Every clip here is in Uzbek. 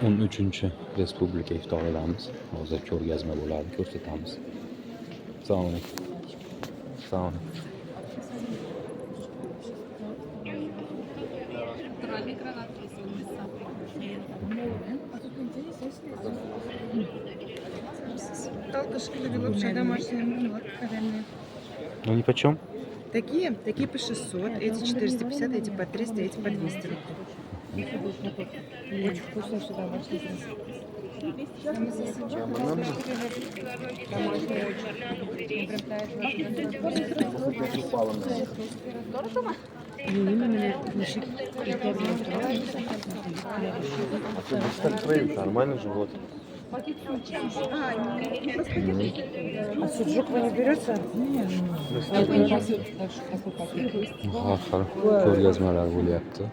13 Respublika iftoridamiz. Hozir ko'rgazma bo'ladi, ko'rsatamiz. Assalomu alaykum. Assalomu alaykum. Толкашки вообще домашние, вот, коленные. Они почем? Такие по 600, эти 450, эти по 300, эти по 200. Очень вкусно, что домашний. Нормально живот. А суджук вы не берете? Har ko'rgazmalar bo'lyapti.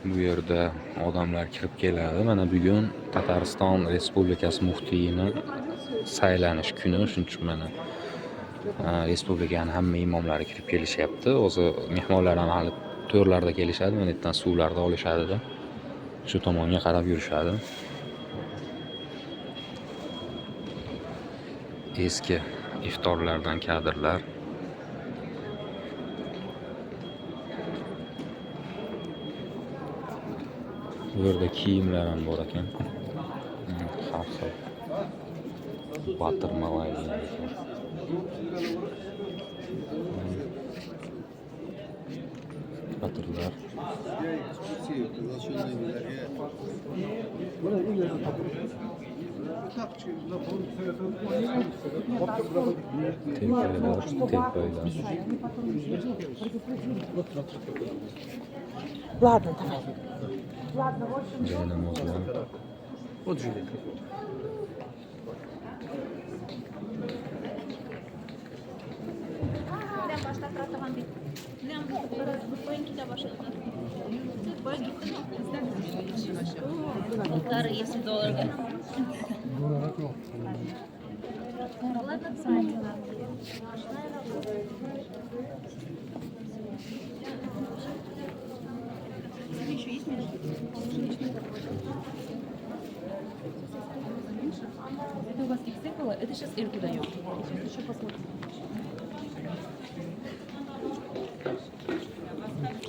Bu yerda odamlar kirib keladi. Mana bugun Tatariston Respublikasi muftiyini saylanish kuni, shuning uchun mana respublikaning hamma imomlari kirib kelishyapti. O'zi mehmonlar ham hali to'rlarda kelishadi, mana yerdan suvlarda olishadi-da. Shu tomonga qarab yurishadi. Eski iftorlardan kadrlar. Bu yerda kiyimlar ham bor ekan. Har xil. Battirmalar degan ekan. Batirlar. Tepalar. Ладно, давай. Jaynamozlar. Вот жилет. Если дорого. Это у вас XL было? Это сейчас Эльку даем. Сейчас еще посмотрим.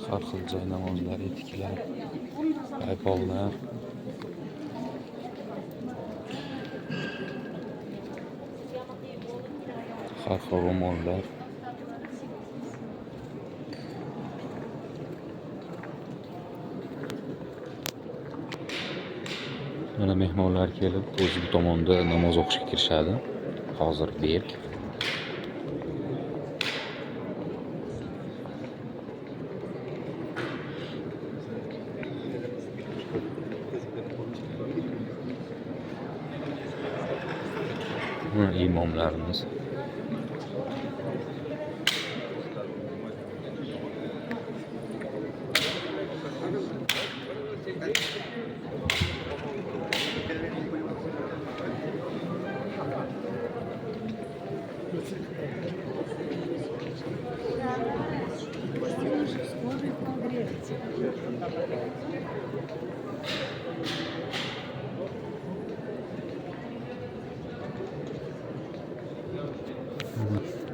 Har xil jaynamozlar, etiklar, paypollar. Har xil ro'mollar. Mana mehmonlar kelib, o'zi bu tomonda namoz o'qishga kirishadi. Hozir berk. İmamlarımız.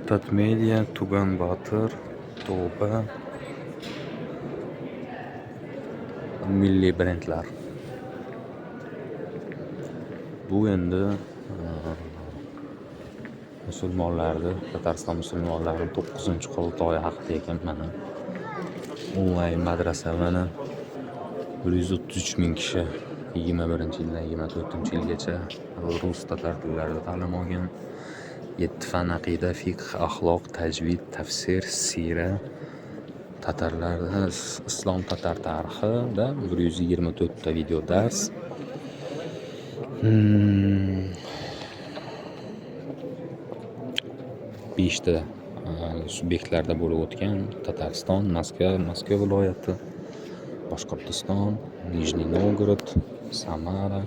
Tatmedia, Tugan Batır, Toba, milliy brendlar. Bu endi musulmonlarni, Tatariston musulmonlarining 9-qurultoyi haqida ekan mana. Onlayn madrasa mana 133 ming kishi 21-yildan 24-yilgacha rus tatar tillarida ta'lim olgan. 7 fan aqida, fiqh, axloq, tajvid, tafsir, sira, tatarlarda islom tatar tarixida 124 ta video dars. 5 ta subyektlarda bo'lib o'tgan. Tatariston, Moskva viloyati, Boshqirdiston, Nijniy Novgorod, Samara,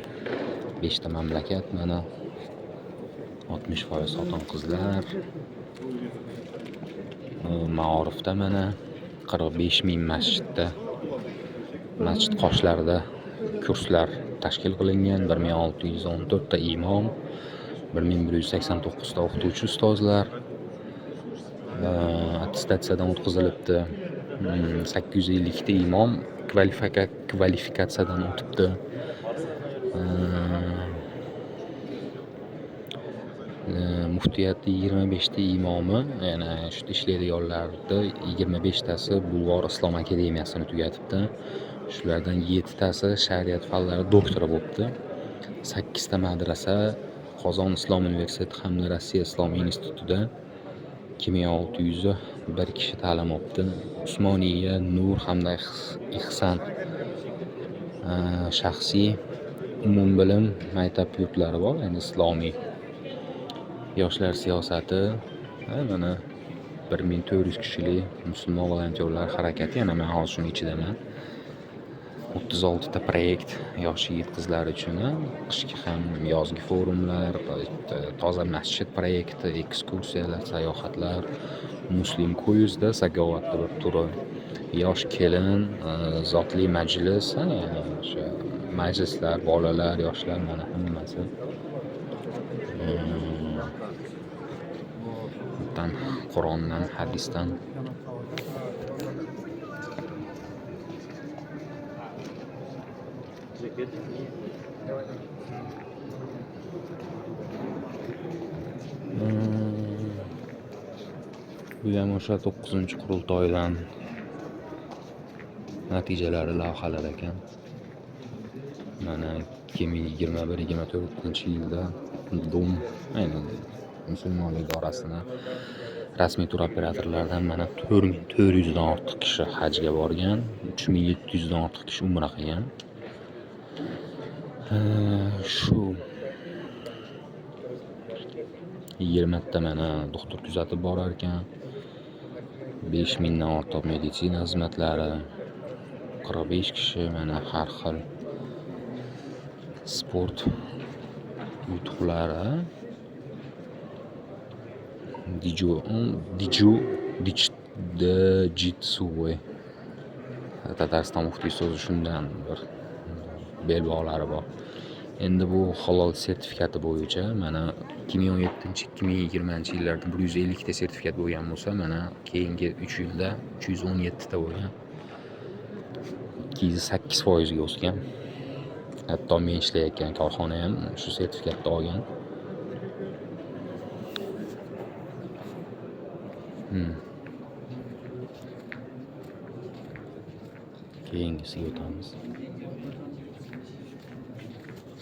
5 ta mamlakat mana 60% xotin-qizlar. Ma'orifda mana 45 ming masjid qoshlarida kurslar tashkil qilingan. 1614 ta imom, 1189 ta o'qituvchi ustozlar attestatsiyadan o'tkazilibdi. 850 ta imom kvalifikatsiyadan o'tibdi. Muftiyatni 25 ta imomi, ya'ni shu ishlaydiganlarda 25 tasi Bulg'or Islom akademiyasini tugatibdi. Shulardan 7 tasi shariat fanlari doktori bo'libdi. 8 ta madrasa Qozon Islom universiteti hamda Rossiya Islom institutida 2601 kishi ta'lim olibdi. Usmoniya, Nur hamda Ihson shaxsiy umumbilim maktab yurtlari bor, ya'ni islomiy. Yoshlar siyosati, mana 1400 kishilik musulmon volontyorlar harakati, yana men hozir shuni ichidaman. 36 ta proyekt yosh yigit-qizlar uchun, qishki ham yozgi forumlar, toza masjid proyekti, ekskursiyalar, sayohatlar, muslim ko'yizda sakovatli bir turi, yosh kelin, zotli majlis, o'sha majlislar, bolalar, yoshlar, mana hammasi. Qur'ondan, hadisdan. Bu ham o'sha 9-qurultoydan natijalari lavhalar ekan. Mana 2021-24-yilda Dum, ayni musulmonlik idorasini rasmiy turoperatorlardan mana 4400 dan ortiq kishi hajga borgan, 3700 dan ortiq kishi umra qilgan. Shu 20 ta mana doktor kuzatib borar ekan. 5000 dan ortiq meditsina xizmatlari, 45 kishi mana har xil sport yutuqlari, Jitsu Tatariston muftiy so'zi shundan bir belbog'lari bor. Endi bu halol sertifikati bo'yicha mana 2017-2020 yillarda 150 ta sertifikat bo'lgan bo'lsa, mana keyingi 3 yilda 317 ta bo'lgan. 208% ga o'sgan. Hatto men ishlayotgan korxona ham shu sertifikatni olgan. Keyingisiga o'tamiz.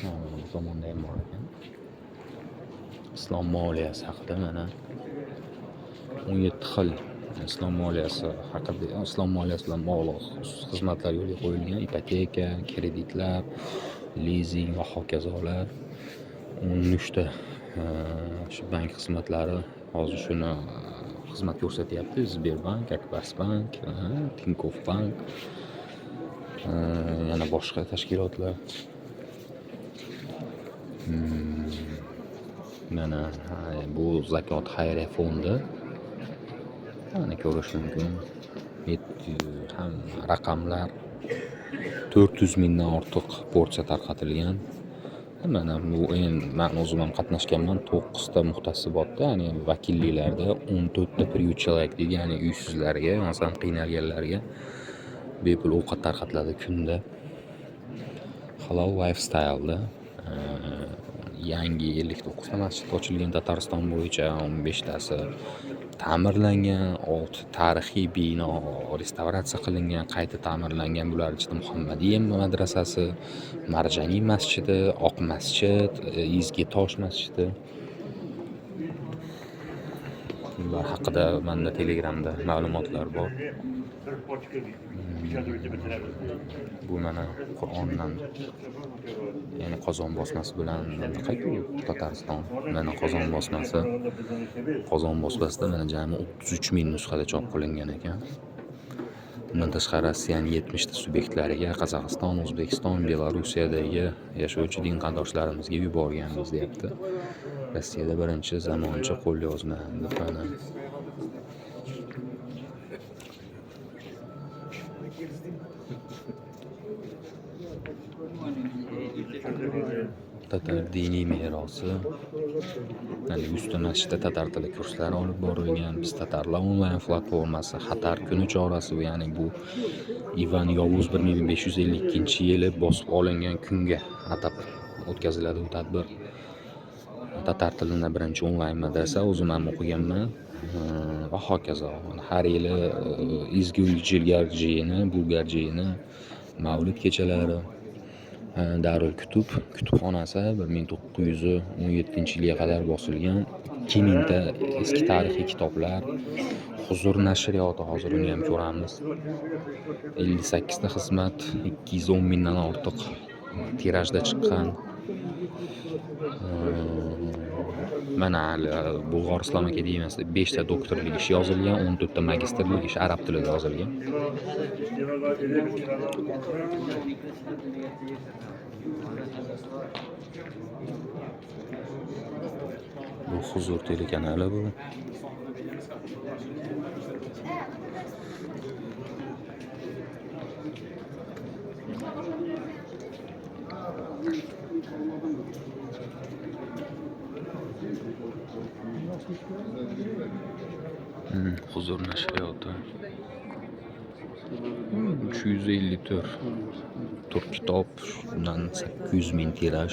Bu tomonda ham bor ekan. Islom moliyasi haqida mana 17 xil islom moliyasi haqida, islom moliyasi bilan bog'liq xizmatlar yo'lga qo'yilgan. Ipoteka, kreditlar, lizing va hokazolar. 13 ta shu bank xizmatlari hozir shuni xizmat ko'rsatyapti. Sberbank, Akbarsbank, Tinkoff bank, yana boshqa tashkilotlar. Mana bu zakot xayriya fondi. Mana ko'rish mumkin. Ham raqamlar 400 mingdan ortiq porsiya tarqatilgan. Mana bu men o'zim ham qatnashganman. 9 ta muhtasibotda, ya'ni vakilliklarda 14 ta priют человек deydi, ya'ni uysizlarga, masalan qiynalganlarga bepul ovqat tarqatiladi kunda. Halol lifestyle'da yangi 59 ta masjid ochilgan Tatariston bo'yicha, 15 tasi ta'mirlangan, 6 tarixiy bino restavratsiya qilingan, qayta ta'mirlangan. Bular ichida Muhammadiya madrasasi, Marjaniy masjidi, Oq masjid, Izgi tosh masjidi. Bular haqida menda Telegramda ma'lumotlar bor. Bu mana Qur'ondan, ya'ni Qozon bosmasi bilan Tatariston, mana Qozon bosmasi. Qozon bosmasida mana jami 33 ming nusxada chop qilingan ekan. Bundan tashqari Rossiyaning 70 ta subyektlariga, Qozog'iston, O'zbekiston, Belarusiyadagi yashovchi din qardoshlarimizga yuborganmiz, deyapti. Rossiyada birinchi zamoncha qo'lyozma deb mana Tatar diniy merosi. Ya'ni 100 ta masjidda tatar tili kurslari olib borilgan. Biz Tatarlar onlayn platformasi Xatar kuni chorasi, ya'ni bu Ivan Yovuz 1552-yili bosib olingan kunga atab o'tkaziladi bu tadbir. Tatar tilini birinchi onlayn madrasa o'zim ham o'qiganman va hokazo. Har yili Izgul Jilgarjiyini, Bulgarjiyini, Mavlid kechalari, Darul kutubxonasi 1917-yilga qadar bosilgan 2000 ta eski tarixiy kitoblar, Huzur nashriyoti, hozir uni ham ko'ramiz. 58 ta xizmat, 210 mingdan ortiq tirajda chiqqan. Mana Bulg'or islom akademiyasida 5 ta doktorlik ish yozilgan, 14 ta magistrlik ish arab tilida yozilgan. Bu Huzur telekanali bu. Huzur nashriyoti 354 kitob, shundan 800 ming tiraj.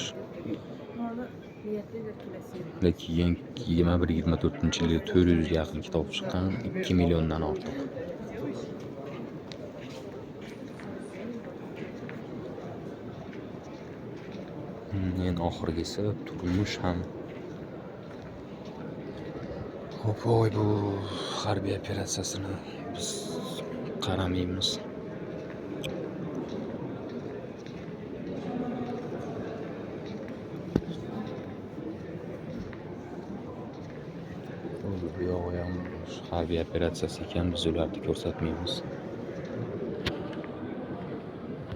Lekin 21-24-yilda 400 ga yaqin kitob chiqqan, 2 milliondan ortiq. Endi oxirgisi turmush ham. Voy, bu harbiy operatsiyasini biz qaramaymiz. Bu yo'q ham harbiy operatsiyasi ekan, biz ularni ko'rsatmaymiz.